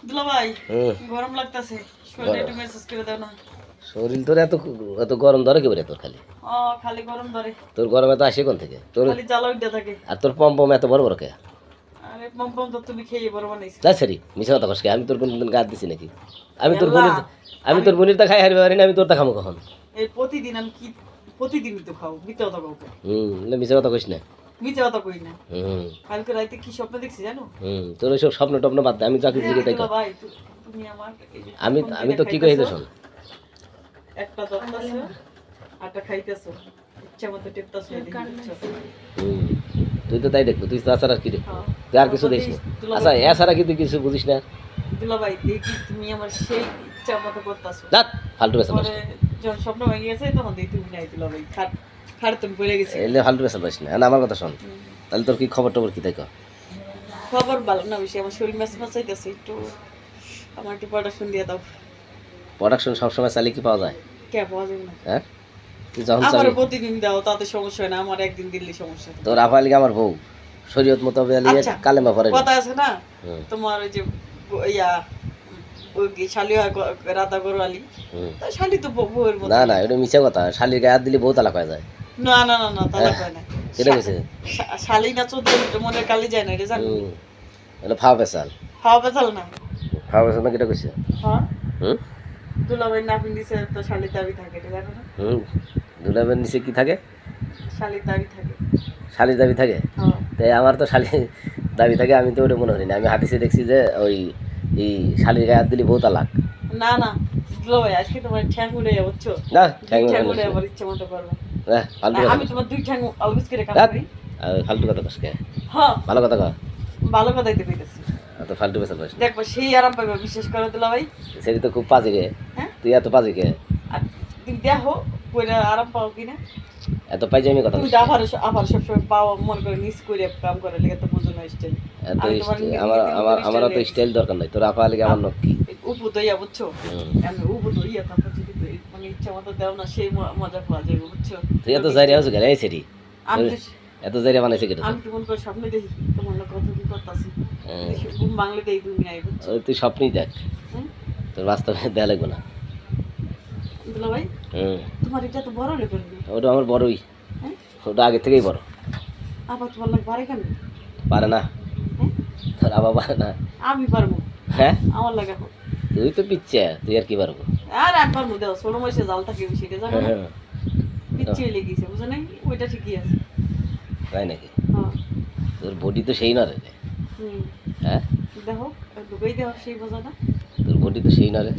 দুলা ভাই গরম লাগতেছে, শরীরে একটু মেসেজ করে দাও না। শরীর তোর এত এত গরম ধরে কি বলে তোর খালি? খালি গরম ধরে। তোর গরম এত আসে কোন থেকে? তোর খালি জ্বালা উঠতে থাকে। আর তোর পম এত বড় বড় কে? আরে পম তো তুমি খেয়ে বড় বানাইছো। তাই সরি, মিছা কথা কস কে? আমি তোর কোনদিন গাদ দিছি নাকি? আমি তোর বোনের তা খাই হারবে পারি না, আমি তোর তা খামো কখন? এই প্রতিদিন আমি কি প্রতিদিনই তো খাও, মিথ্যা কথা কও। মিছা কথা কইস না। মিথ্যা কথা কই না। কালকে রাতে কি স্বপ্ন দেখছি জানো? তোর ওইসব স্বপ্ন টপ্ন বাদ দে, আমি চাকরি দিকে তাই দুলা ভাই তুমি আমার আমি তো কি কইতে শোন, একটা দত্তাছো আটা খাইতেছো, ইচ্ছা মতো টেপতাছো এদিকে। তুই তো তাই দেখবো, তুই তো আসার আর কি দেখবো, তুই আর কিছু দেখিস না। আচ্ছা এছাড়া কি তুই কিছু বুঝিস না? দুলা ভাই দেখি তুমি আমার সেই ইচ্ছা মতো করতেছো। দাঁত ফালতু বেসা পরে যখন স্বপ্ন ভেঙে গেছে তখন দেখি তুমি নাই। দুলা ভাই খাট তুমি পড়ে গেছে। এলে ফালতু বেসা পাইস না। আমার কথা শোন, তাহলে তোর কি খবর টবর কি তাই কর? খবর ভালো না, বেশি আমার শরীর ম্যাচ ম্যাচ হইতেছে, একটু আমার একটু প্রোডাকশন দিয়ে দাও। প্রোডাকশন সবসময় চালিয়ে কি পাওয়া যায়? কে পাওয়া যাবে না? হ্যাঁ তুই যখন আমার চালিয়ে প্রতিদিন দাও তাতে সমস্যা হয় না, আমার একদিন দিল্লি সমস্যা। তোর আফালি আমার বউ শরীয়ত মোতাবেক আচ্ছা, কালেমা পড়ে কথা আছে না তোমার ওই যে ইয়া ওই কি শালিয়া রাধা গরওয়ালি, তা শালি তো বউয়ের মতো। না না, এটা মিছা কথা। শালির গায়ে হাত দিলে বউ তালাক হয়ে যায়। না না না না, তাহলে হয় না। কেটে গেছে শালি না চোদ্দ মনের কালি যায় না, এটা জানো? এটা ফাও পেশাল, খাওয়া পেছাল না। ফাও পেশাল না, কেটে গেছে। হ্যাঁ, হুম দুলাভাই নাপিন দিছে তো শালির দাবি থাকে, এটা জানো না? দুলাবের নিচে কি থাকে? শালির দাবি থাকে। শালির দাবি থাকে? হ্যাঁ, তাই আমার তো শালি দাবি থাকে, আমি তো ওটা মনে করি না। আমি হাদিসে দেখছি যে ওই এই শালির গায়ে হাত দিলে বউ তালাক। না না দুলাভাই, আজকে তোমার ঠ্যাং উড়ে যাবে, বুঝছো? না ঠ্যাং উড়ে আবার ইচ্ছে মতো করবে। ফালতু আমি তোমার দুই ঠ্যাং অলবেজ করে কাম করি। ফালতু কথা কস কে? হ্যাঁ, ভালো কথা কর। ভালো কথাই তো কইতেছি। তো ফালতু পেশাল পাস দেখবো সেই আরাম পাইবা, বিশেষ করে দুলাভাই। সেটি তো খুব পাজি রে। হ্যাঁ, তুই এত পাজি কে? আর তুমি দেখো কইরা আরাম পাও কিনা। এত পাইছি আমি কথা তুমি তো আবার সবসময় পাও মনে করে মিস করে কাম করে লেগে তো বুঝো না স্টাইল। এত আমারও তো স্টাইল দরকার নাই। তোর আপা লিগে আমার নক্কি উপু দইয়া, বুঝছো? আমি উপু দইয়া তারপর যদি মানে ইচ্ছা মতো দেও না, সেই মজা পাওয়া যাবে, বুঝছো? তুই এত জারি আছো কেন? এই সেটি আমি এত জারি বানাইছে কেন? আমি তো মনে করে স্বপ্নে দেখি তোমার লোক কত কি করতেছি, ঘুম বাংলা দেখি তুমি নাই, বুঝছো? তুই স্বপ্নই দেখ, তোর বাস্তবে দেয়া লাগবে না। দুলা ভাই তোমার এটা তো বড় লেগে ওটা আমার বড়ই, ওটা আগে থেকেই বড়। আবার তোমার লোক বাড়ে কেন? পারে না, তোর আবার পারে না। আমি পারবো, হ্যাঁ আমার লাগে হোক। তুই তো পিচ্ছে, তুই আর কি পারবো? আর একবার মধ্যে দাও, ষোলো মাসে জাল থাকে সেটা জানো না? পিচ্ছে লেগেছে, বুঝো নাই? ওইটা ঠিকই আছে। তাই নাকি? হ্যাঁ, তোর বডি তো সেই না রে। হ্যাঁ দেখো ঢুকেই দেওয়া সেই বোঝা না। তোর বডি তো সেই না রে।